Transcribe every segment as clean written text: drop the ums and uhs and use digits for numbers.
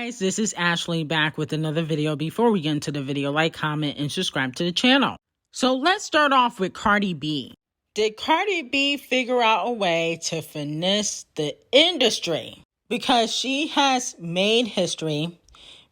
guys, this is Ashley back with another video. Before we get into the video, like, comment, and subscribe to the channel. So let's start off with Cardi B. Did Cardi B figure out a way to finesse the industry? Because she has made history,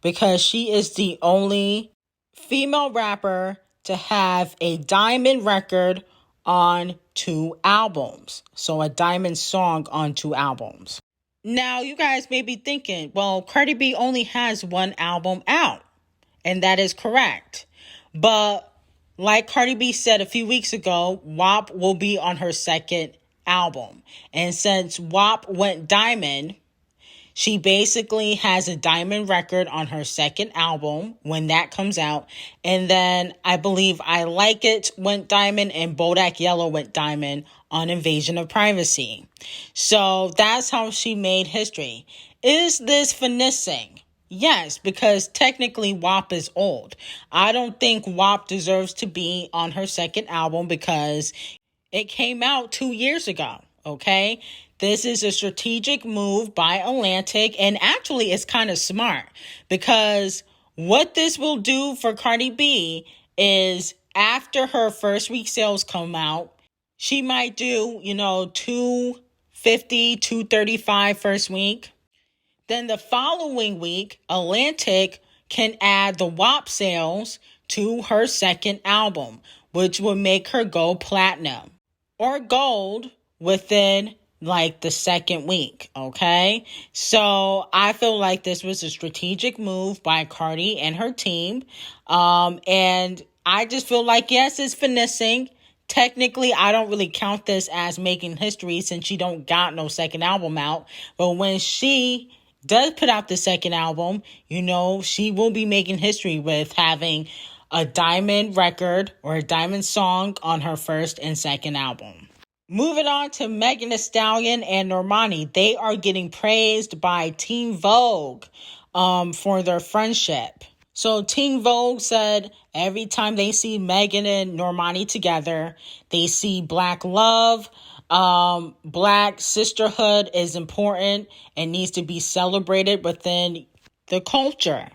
because she is the only female rapper to have a diamond record on 2 albums. So a diamond song on 2 albums. Now, you guys may be thinking, well, Cardi B only has 1 album out, and that is correct. But like Cardi B said a few weeks ago, WAP will be on her 2nd album. And since WAP went diamond, she basically has a diamond record on her 2nd album when that comes out. And then I believe I Like It went diamond and Bodak Yellow went diamond on Invasion of Privacy. So that's how she made history. Is this finessing? Yes, because technically WAP is old. I don't think WAP deserves to be on her 2nd album because it came out 2 years ago, okay? This is a strategic move by Atlantic, and actually it's kind of smart because what this will do for Cardi B is after her first week sales come out, she might do, 250, 235 first week. Then the following week, Atlantic can add the WAP sales to her 2nd album, which will make her go platinum or gold within like the 2nd week, okay? So I feel like this was a strategic move by Cardi and her team. And I just feel like, yes, it's finessing. Technically, I don't really count this as making history since she don't got no 2nd album out. But when she does put out the 2nd album, she will be making history with having a diamond record or a diamond song on her 1st and 2nd album. Moving on to Megan Thee Stallion and Normani. They are getting praised by Teen Vogue for their friendship. So Teen Vogue said every time they see Megan and Normani together, they see black love, black sisterhood is important and needs to be celebrated within the culture.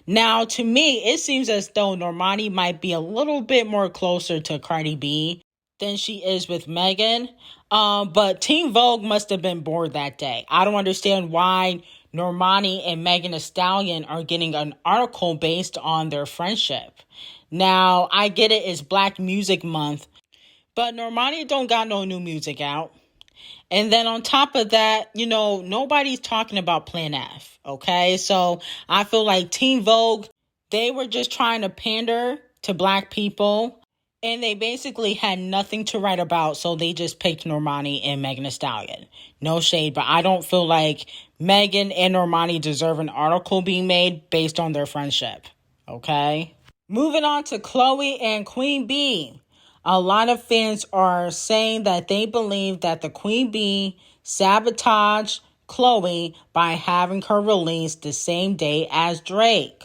Now, to me, it seems as though Normani might be a little bit more closer to Cardi B than she is with Megan. But Teen Vogue must have been bored that day. I don't understand why Normani and Megan Thee Stallion are getting an article based on their friendship. Now, I get it, it's Black Music Month, but Normani don't got no new music out. And then on top of that, nobody's talking about Plan F, okay? So I feel like Teen Vogue, they were just trying to pander to Black people. And they basically had nothing to write about, so they just picked Normani and Megan Thee Stallion. No shade, but I don't feel like Megan and Normani deserve an article being made based on their friendship. Okay? Moving on to Chlöe and Queen Bee. A lot of fans are saying that they believe that the Queen Bee sabotaged Chlöe by having her release the same day as Drake.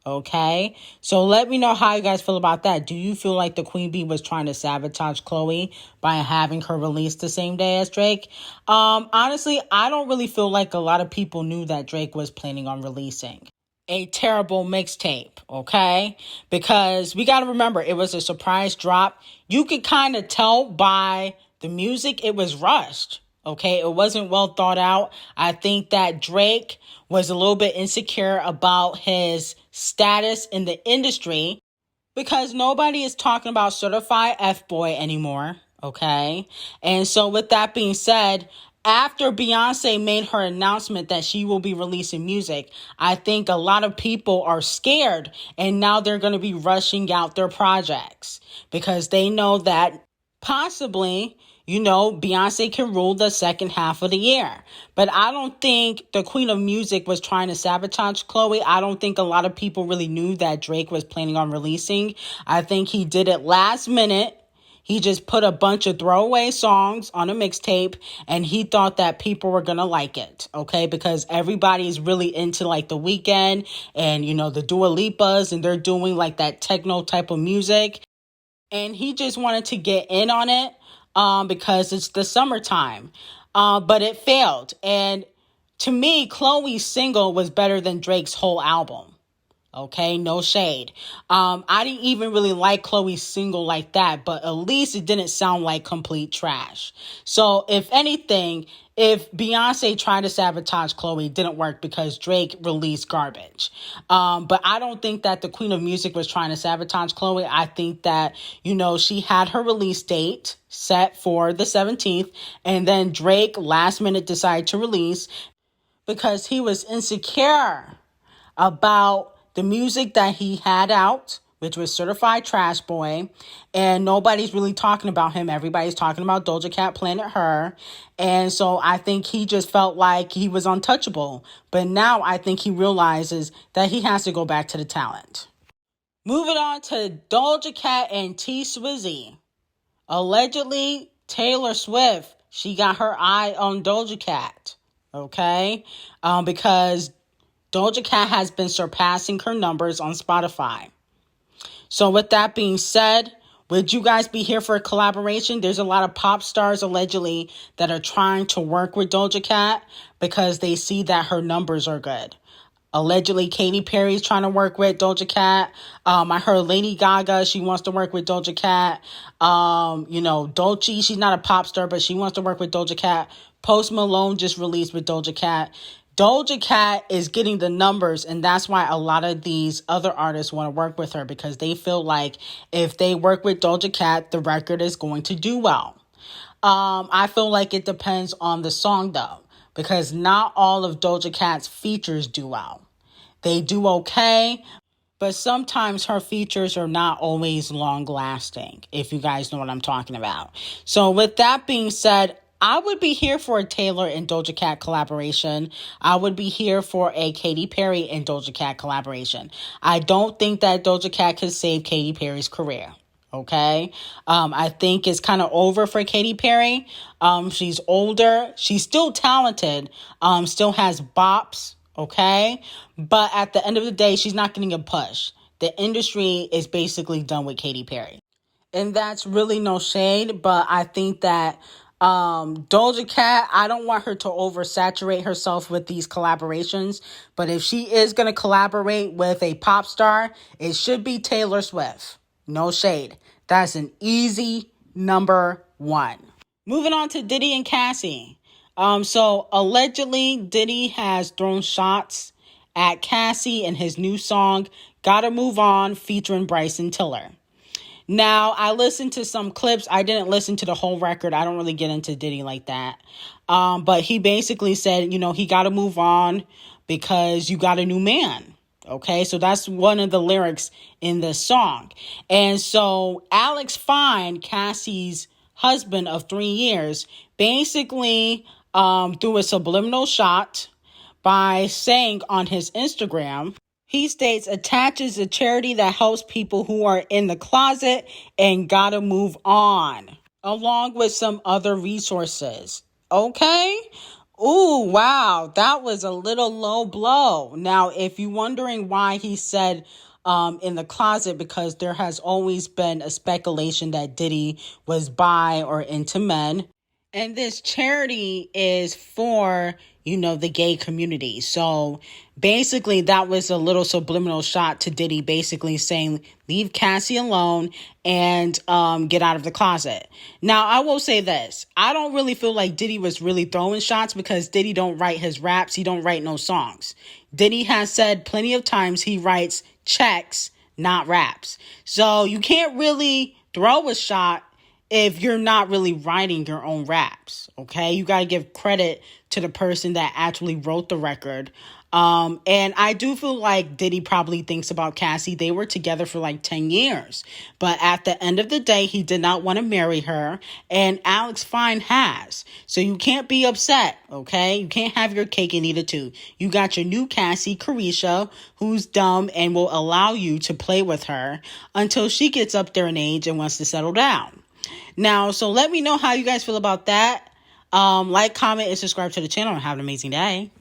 Okay, so let me know how you guys feel about that. Do you feel like the Queen Bee was trying to sabotage Chlöe by having her release the same day as Drake? Honestly, I don't really feel like a lot of people knew that Drake was planning on releasing a terrible mixtape, okay? Because we got to remember, it was a surprise drop. You could kind of tell by the music, it was rushed. Okay, it wasn't well thought out. I think that Drake was a little bit insecure about his status in the industry because nobody is talking about certified F-boy anymore. Okay, and so with that being said, after Beyonce made her announcement that she will be releasing music, I think a lot of people are scared and now they're going to be rushing out their projects because they know that possibly, Beyonce can rule the second half of the year. But I don't think the Queen of Music was trying to sabotage Chlöe. I don't think a lot of people really knew that Drake was planning on releasing. I think he did it last minute. He just put a bunch of throwaway songs on a mixtape and he thought that people were going to like it, okay? Because everybody's really into like The Weeknd and, the Dua Lipas and they're doing like that techno type of music. And he just wanted to get in on it because it's the summertime. But it failed. And To me, Chloe's single was better than Drake's whole album. Okay, no shade. I didn't even really like Chloe's single like that, but at least it didn't sound like complete trash. So if anything, if Beyonce tried to sabotage Chloe, it didn't work because Drake released garbage. But I don't think that the Queen of Music was trying to sabotage Chloe. I think that, she had her release date set for the 17th, and then Drake last minute decided to release because he was insecure about the music that he had out, which was Certified Trash Boy, and nobody's really talking about him. Everybody's talking about Doja Cat Planet Her, and so I think he just felt like he was untouchable. But now I think he realizes that he has to go back to the talent. Moving on to Doja Cat and T Swizzy. Allegedly, Taylor Swift, she got her eye on Doja Cat, okay? Because Doja Cat has been surpassing her numbers on Spotify. So with that being said, would you guys be here for a collaboration? There's a lot of pop stars allegedly that are trying to work with Doja Cat because they see that her numbers are good. Allegedly, Katy Perry's trying to work with Doja Cat. I heard Lady Gaga, she wants to work with Doja Cat. Dolce, she's not a pop star, but she wants to work with Doja Cat. Post Malone just released with Doja Cat. Doja Cat is getting the numbers, and that's why a lot of these other artists want to work with her because they feel like if they work with Doja Cat, the record is going to do well. I feel like it depends on the song, though, because not all of Doja Cat's features do well. They do okay, but sometimes her features are not always long-lasting, if you guys know what I'm talking about. So with that being said, I would be here for a Taylor and Doja Cat collaboration. I would be here for a Katy Perry and Doja Cat collaboration. I don't think that Doja Cat could save Katy Perry's career. Okay? I think it's kind of over for Katy Perry. She's older. She's still talented. Still has bops. Okay? But at the end of the day, she's not getting a push. The industry is basically done with Katy Perry. And that's really no shade, but I think that Doja Cat, I don't want her to oversaturate herself with these collaborations, but if she is going to collaborate with a pop star, it should be Taylor Swift. No shade. That's an easy number one. Moving on to Diddy and Cassie. So allegedly Diddy has thrown shots at Cassie in his new song, Gotta Move On, featuring Bryson Tiller. Now, I listened to some clips. I didn't listen to the whole record. I don't really get into Diddy like that. But he basically said, he got to move on because you got a new man. Okay, so that's one of the lyrics in the song. And so Alex Fine, Cassie's husband of 3 years, basically threw a subliminal shot by saying on his Instagram, he states, attaches a charity that helps people who are in the closet and gotta move on, along with some other resources. Okay? Ooh, wow. That was a little low blow. Now, if you're wondering why he said in the closet, because there has always been a speculation that Diddy was bi or into men. And this charity is for, the gay community. So basically that was a little subliminal shot to Diddy basically saying, leave Cassie alone and get out of the closet. Now, I will say this. I don't really feel like Diddy was really throwing shots because Diddy don't write his raps. He don't write no songs. Diddy has said plenty of times he writes checks, not raps. So you can't really throw a shot if you're not really writing your own raps, okay? You got to give credit to the person that actually wrote the record. And I do feel like Diddy probably thinks about Cassie. They were together for like 10 years. But at the end of the day, he did not want to marry her. And Alex Fine has. So you can't be upset, okay? You can't have your cake and eat it too. You got your new Cassie, Carisha, who's dumb and will allow you to play with her until she gets up there in age and wants to settle down. Now, so let me know how you guys feel about that. Like, comment, and subscribe to the channel, and have an amazing day.